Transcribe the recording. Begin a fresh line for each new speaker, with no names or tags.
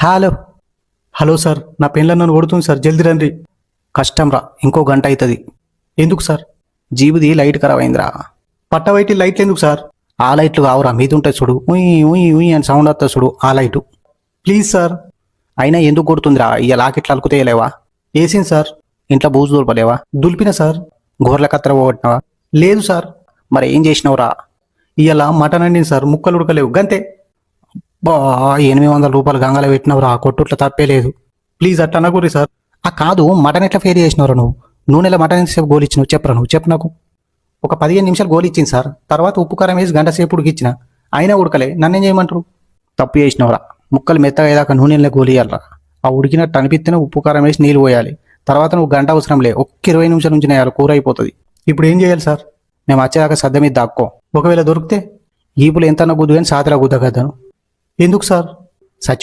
Hello. Hello sir, నా పెళ్ళ నన్ను కొడుతుంది సార్, జల్దీ రండి. కష్టం రా, ఇంకో గంట అవుతుంది. ఎందుకు సార్? జీబుది లైట్ ఖరాబ్ అయిందిరా. పట్టవైటి లైట్లు ఎందుకు సార్? ఆ లైట్లు కావురా, మీద ఉంటుంది చూడు, ఉయ్ ఉయ్ ఉయ్ అని సౌండ్ వస్తుంది చూడు, ఆ లైటు. Please sir. అయినా ఎందుకు కొడుతుందిరా? ఇక లాకెట్లు అలుకుతేయలేవా? వేసింది సార్. ఇంట్లో బూజు దులపలేవా? దులిపిన సార్. గోర్ల కత్తెర పోగొట్టినావా? లేదు సార్. మరి ఏం చేసినావురా? ఇవాళ మటన్ అండింది సార్, ముక్కలు ఉడకలేవు గంతే. బా, 800 రూపాయలు గంగలో పెట్టినవురా, కొట్టుట్ల తప్పే లేదు. ప్లీజ్ అట్లా అనకూరి సార్. ఆ కాదు, మటన్ ఎట్లా ఫెయిల్ చేసినవరా నువ్వు? నూనెలో మటన్ ఎంతసేపు గోలిచ్చినావు చెప్పరా, నువ్వు చెప్పు నాకు. ఒక 15 నిమిషాలు గోలిచ్చింది సార్, తర్వాత ఉప్పు కారం వేసి గంట సేపు ఉడికిచ్చిన, అయినా ఉడకలే. నన్నేం చేయమంటారు? తప్పు చేసినవరా. ముక్కలు మెత్తగా అయ్యాక నూనెలో గోలియాలరా. ఆ ఉడికినట్టు అనిపిస్తేనే ఉప్పు కారం వేసి నీళ్ళు పోయాలి. తర్వాత నువ్వు గంట అవసరం లే, ఒక్క 20 నిమిషాల నుంచి నేయాలి, కూర అయిపోతుంది. ఇప్పుడు ఏం చేయాలి సార్? మేము వచ్చేదాకా సద్ద మీద దాక్కో. ఒకవేళ దొరికితే ఈపులు ఎంత గుద్దు కానీ సాతలా గుద్దగద్దాను. ఎందుకు సార్? చచ్చి